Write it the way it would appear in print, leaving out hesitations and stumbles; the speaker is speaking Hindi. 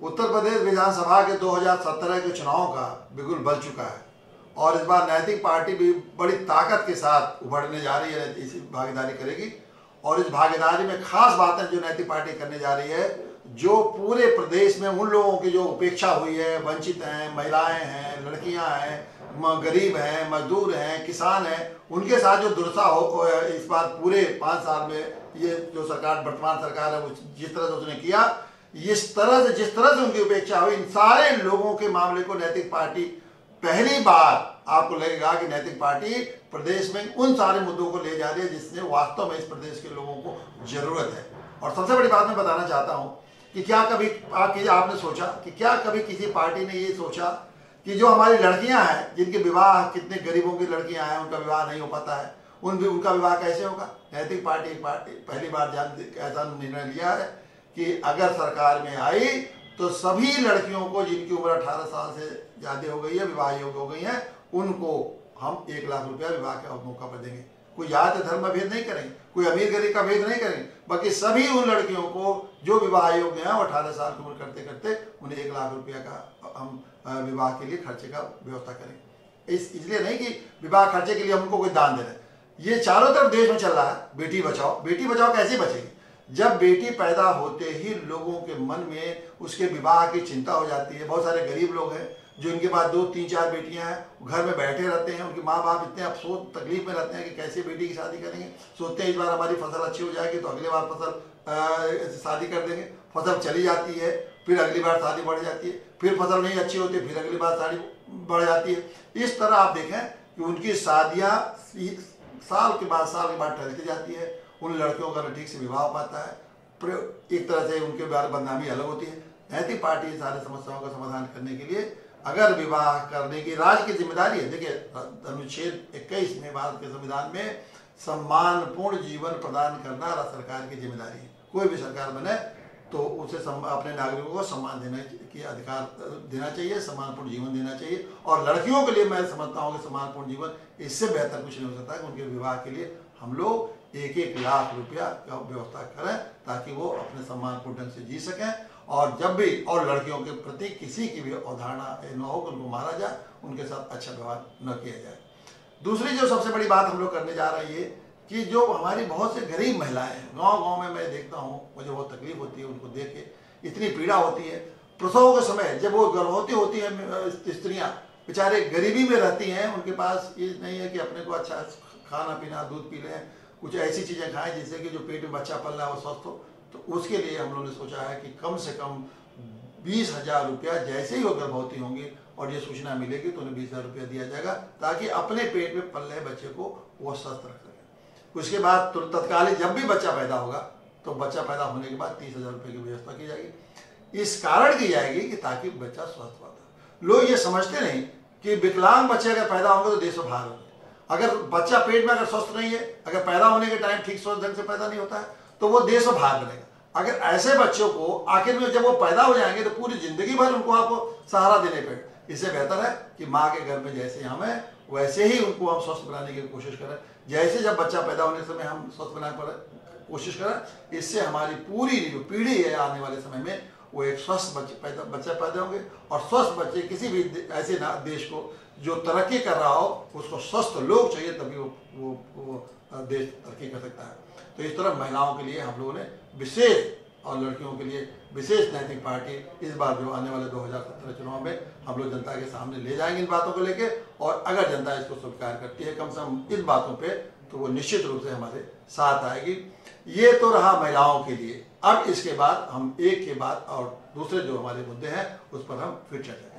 उत्तर प्रदेश विधानसभा के 2017 के चुनाव का बिल्कुल बल चुका है और इस बार नैतिक पार्टी भी बड़ी ताकत के साथ उभरने जा रही है, इसी भागीदारी करेगी। और इस भागीदारी में खास बातें जो नैतिक पार्टी करने जा रही है, जो पूरे प्रदेश में उन लोगों की जो उपेक्षा हुई है, वंचित हैं, महिलाएं हैं, लड़कियां हैं, गरीब हैं, मजदूर हैं, किसान हैं, उनके साथ जो दुर्दशा हो इस बार पूरे 5 साल में ये जो सरकार, वर्तमान सरकार है, जिस तरह से उसने किया, जिस तरह से उनकी उपेक्षा हुई, इन सारे लोगों के मामले को नैतिक पार्टी पहली बार आपको लगेगा कि नैतिक पार्टी प्रदेश में उन सारे मुद्दों को ले जा रही है जिससे वास्तव में इस प्रदेश के लोगों को जरूरत है। और सबसे बड़ी बात मैं बताना चाहता हूं कि क्या कभी आपने सोचा कि क्या कभी किसी पार्टी ने ये सोचा कि जो हमारी लड़कियां हैं, जिनके विवाह, कितने गरीबों की लड़कियां हैं, उनका विवाह नहीं हो पाता है, उनका विवाह कैसे होगा? नैतिक पार्टी पहली बार ऐसा निर्णय लिया है कि अगर सरकार में आई तो सभी लड़कियों को जिनकी उम्र 18 साल से ज़्यादा हो गई है, विवाह योग्य हो गई हैं, उनको हम 1 लाख रुपया विवाह के मौका पर देंगे। कोई जाति धर्म का भेद नहीं करेंगे, कोई अमीर गरीब का भेद नहीं करेंगे, बाकी सभी उन लड़कियों को जो विवाह योग्य हैं, 18 साल की उम्र करते करते उन्हें 1 लाख रुपया का हम विवाह के लिए खर्चे का व्यवस्था करेंगे। इसलिए नहीं कि विवाह खर्चे के लिए हमको कोई दान दे रहे हैं। ये चारों तरफ देश में चल रहा है। बेटी बचाओ कैसे बचेगी? जब बेटी पैदा होते ही लोगों के मन में उसके विवाह की चिंता हो जाती है। बहुत सारे गरीब लोग हैं जो इनके पास 2, 3, 4 बेटियां हैं, घर में बैठे रहते हैं, उनके माँ बाप इतने अफसोस तकलीफ में रहते हैं कि कैसे बेटी की शादी करेंगे। सोचते हैं इस बार हमारी फसल अच्छी हो जाएगी तो अगले बार फसल शादी कर देंगे। फसल चली जाती है, फिर अगली बार शादी बढ़ जाती है, फिर फसल नहीं अच्छी होती, फिर अगली बार शादी बढ़ जाती है। इस तरह आप देखें कि उनकी शादियाँ साल के बाद टलती जाती है। उन लड़कियों का ठीक से विवाह हो पाता है, एक तरह से उनके बारे में बदनामी अलग होती है। नैतिक पार्टी इन सारी समस्याओं का समाधान करने के लिए अगर विवाह करने की राज्य की जिम्मेदारी है। देखिए, अनुच्छेद 21 में भारत के संविधान में सम्मानपूर्ण जीवन प्रदान करना सरकार की जिम्मेदारी है। कोई भी सरकार बने तो उसे अपने नागरिकों को सम्मान देने की अधिकार देना चाहिए, सम्मानपूर्ण जीवन देना चाहिए। और लड़कियों के लिए मैं समझता हूँ कि सम्मानपूर्ण जीवन इससे बेहतर कुछ नहीं हो सकता कि उनके विवाह के लिए हम लोग 1-1 लाख रुपया का व्यवस्था करें ताकि वो अपने सम्मानपूर्ण ढंग से जी सकें। और जब भी और लड़कियों के प्रति किसी की भी अवधारणा न हो कि उनको मारा जाए, उनके साथ अच्छा व्यवहार न किया जाए। दूसरी जो सबसे बड़ी बात हम लोग करने जा रहे हैं कि जो हमारी बहुत से गरीब महिलाएं हैं, गांव-गांव में मैं देखता हूं, मुझे बहुत तकलीफ होती है उनको देख के, इतनी पीड़ा होती है। प्रसव के समय जब वो गर्भवती होती है स्त्रियां, बेचारे गरीबी में रहती हैं, उनके पास ये नहीं है कि अपने को अच्छा खाना पीना, दूध पी लें, कुछ ऐसी चीज़ें खाएं जिससे कि जो पेट में बच्चा पल रहा है वो स्वस्थ हो। तो उसके लिए हम लोगों ने सोचा है कि कम से कम 20,000 रुपया जैसे ही वो गर्भवती होंगी और ये सूचना मिलेगी तो उन्हें 20,000 रुपया दिया जाएगा ताकि अपने पेट में पल रहे बच्चे को वो स्वस्थ रख सकें। उसके बाद तत्कालीन जब भी बच्चा पैदा होगा तो बच्चा पैदा होने के बाद 30,000 रुपये की व्यवस्था की जाएगी। इस कारण की जाएगी कि ताकि बच्चा स्वस्थ होता। लोग ये समझते नहीं कि विकलांग बच्चे अगर पैदा होंगे तो देश में भार होंगे। अगर बच्चा पेट में अगर स्वस्थ नहीं है, अगर पैदा होने के टाइम ठीक स्वस्थ ढंग से पैदा नहीं होता है तो वो देश में भार बनेगा। अगर ऐसे बच्चों को आखिर में जब वो पैदा हो जाएंगे तो पूरी जिंदगी भर उनको आपको सहारा देने पड़े। इससे बेहतर है कि माँ के घर में जैसे हम हैं वैसे ही उनको हम स्वस्थ बनाने की कोशिश करें। जैसे जब बच्चा पैदा होने के समय हम स्वस्थ बनाने की कोशिश करें, इससे हमारी पूरी जो पीढ़ी है आने वाले समय में वो एक स्वस्थ बच्चे पैदा होंगे। और स्वस्थ बच्चे किसी भी ऐसे देश को जो तरक्की कर रहा हो उसको स्वस्थ लोग चाहिए, तभी वो देश तरक्की कर सकता है। तो इस तरह महिलाओं के लिए हम लोगों ने विशेष और लड़कियों के लिए विशेष नैतिक पार्टी इस बार जो आने वाले 2017 चुनाव में हम लोग जनता के सामने ले जाएंगे इन बातों को लेके। और अगर जनता इसको स्वीकार करती है कम से कम इन बातों पे, तो वो निश्चित रूप से हमारे साथ आएगी। ये तो रहा महिलाओं के लिए। अब इसके बाद हम एक के बाद और दूसरे जो हमारे मुद्दे हैं उस पर हम फिर चर्चा